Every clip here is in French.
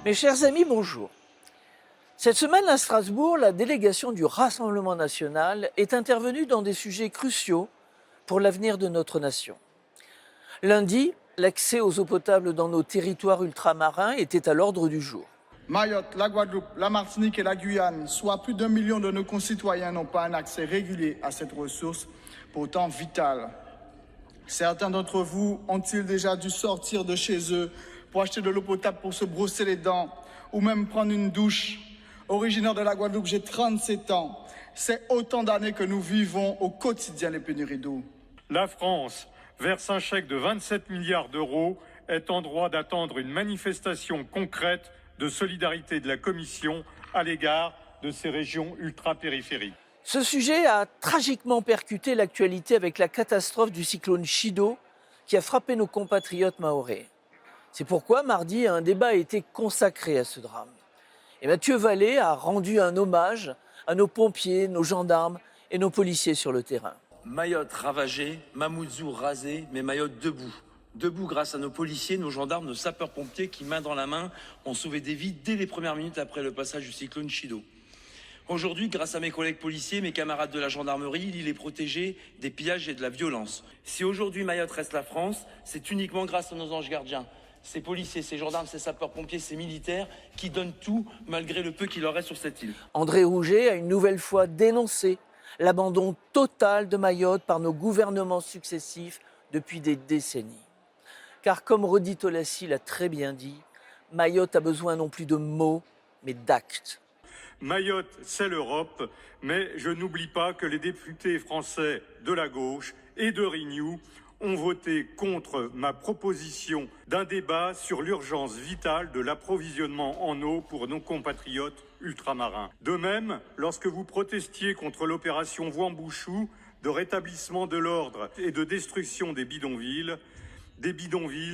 Mes chers amis, bonjour. Cette semaine à Strasbourg, la délégation du Rassemblement national est intervenue dans des sujets cruciaux pour l'avenir de notre nation. Lundi, l'accès aux eaux potables dans nos territoires ultramarins était à l'ordre du jour. Mayotte, la Guadeloupe, la Martinique et la Guyane, soit plus d'1 million de nos concitoyens n'ont pas un accès régulier à cette ressource, pourtant vitale. Certains d'entre vous ont-ils déjà dû sortir de chez eux pour acheter de l'eau potable pour se brosser les dents ou même prendre une douche? Originaire de la Guadeloupe, j'ai 37 ans. C'est autant d'années que nous vivons au quotidien les pénuries d'eau. La France verse un chèque de 27 milliards d'euros, est en droit d'attendre une manifestation concrète de solidarité de la Commission à l'égard de ces régions ultra-périphériques. Ce sujet a tragiquement percuté l'actualité avec la catastrophe du cyclone Chido qui a frappé nos compatriotes mahorais. C'est pourquoi mardi, un débat a été consacré à ce drame. Et Mathieu Vallée a rendu un hommage à nos pompiers, nos gendarmes et nos policiers sur le terrain. Mayotte ravagée, Mamoudzou rasé, mais Mayotte debout. Debout grâce à nos policiers, nos gendarmes, nos sapeurs-pompiers qui, main dans la main, ont sauvé des vies dès les premières minutes après le passage du cyclone Chido. Aujourd'hui, grâce à mes collègues policiers, mes camarades de la gendarmerie, l'île est protégée des pillages et de la violence. Si aujourd'hui Mayotte reste la France, c'est uniquement grâce à nos anges gardiens. Ces policiers, ces gendarmes, ces sapeurs-pompiers, ces militaires qui donnent tout malgré le peu qu'il leur reste sur cette île. André Rouget a une nouvelle fois dénoncé l'abandon total de Mayotte par nos gouvernements successifs depuis des décennies. Car comme Rodi Tolassi l'a très bien dit, Mayotte a besoin non plus de mots, mais d'actes. Mayotte, c'est l'Europe, mais je n'oublie pas que les députés français de la gauche et de Renew ont voté contre ma proposition d'un débat sur l'urgence vitale de l'approvisionnement en eau pour nos compatriotes ultramarins. De même, lorsque vous protestiez contre l'opération Wambouchou de rétablissement de l'ordre et de destruction des bidonvilles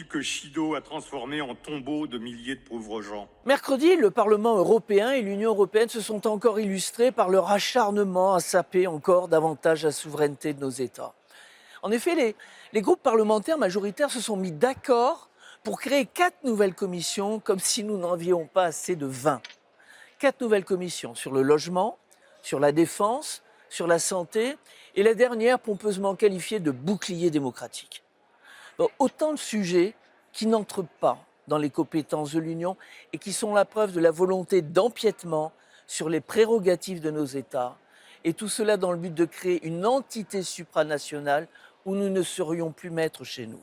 que Chido a transformés en tombeaux de milliers de pauvres gens. Mercredi, le Parlement européen et l'Union européenne se sont encore illustrés par leur acharnement à saper encore davantage la souveraineté de nos États. En effet, les groupes parlementaires majoritaires se sont mis d'accord pour créer 4 nouvelles commissions, comme si nous n'en avions pas assez de 20. 4 nouvelles commissions sur le logement, sur la défense, sur la santé, et la dernière pompeusement qualifiée de bouclier démocratique. Bon, autant de sujets qui n'entrent pas dans les compétences de l'Union et qui sont la preuve de la volonté d'empiètement sur les prérogatives de nos États, et tout cela dans le but de créer une entité supranationale où nous ne serions plus maîtres chez nous.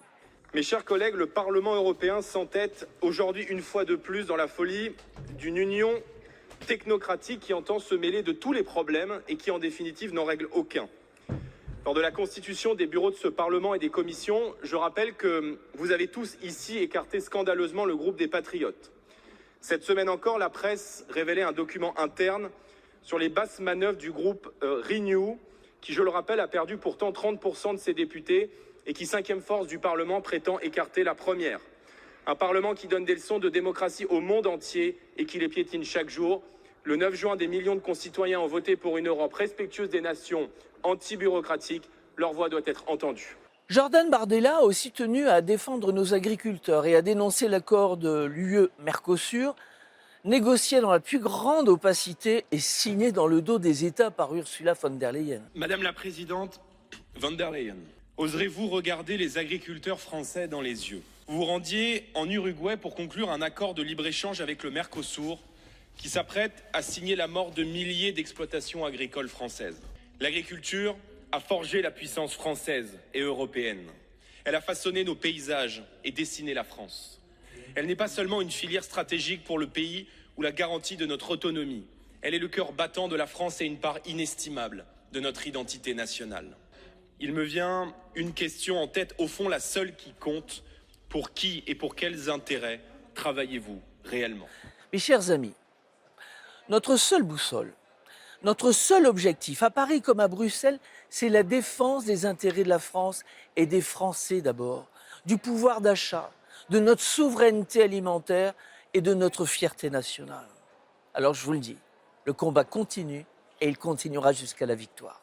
Mes chers collègues, le Parlement européen s'entête aujourd'hui une fois de plus dans la folie d'une union technocratique qui entend se mêler de tous les problèmes et qui en définitive n'en règle aucun. Lors de la constitution des bureaux de ce Parlement et des commissions, je rappelle que vous avez tous ici écarté scandaleusement le groupe des Patriotes. Cette semaine encore, la presse révélait un document interne sur les basses manœuvres du groupe Renew, qui, je le rappelle, a perdu pourtant 30% de ses députés et qui, 5e force du Parlement, prétend écarter la première. Un Parlement qui donne des leçons de démocratie au monde entier et qui les piétine chaque jour. Le 9 juin, des millions de concitoyens ont voté pour une Europe respectueuse des nations, anti-bureaucratique. Leur voix doit être entendue. Jordan Bardella a aussi tenu à défendre nos agriculteurs et à dénoncer l'accord de l'UE-Mercosur, négocié dans la plus grande opacité et signé dans le dos des États par Ursula von der Leyen. Madame la Présidente von der Leyen, oserez-vous regarder les agriculteurs français dans les yeux? Vous vous rendiez en Uruguay pour conclure un accord de libre-échange avec le Mercosur qui s'apprête à signer la mort de milliers d'exploitations agricoles françaises. L'agriculture a forgé la puissance française et européenne. Elle a façonné nos paysages et dessiné la France. Elle n'est pas seulement une filière stratégique pour le pays ou la garantie de notre autonomie. Elle est le cœur battant de la France et une part inestimable de notre identité nationale. Il me vient une question en tête, au fond la seule qui compte. Pour qui et pour quels intérêts travaillez-vous réellement? Mes chers amis, notre seule boussole, notre seul objectif, à Paris comme à Bruxelles, c'est la défense des intérêts de la France et des Français d'abord, du pouvoir d'achat, de notre souveraineté alimentaire et de notre fierté nationale. Alors je vous le dis, le combat continue et il continuera jusqu'à la victoire.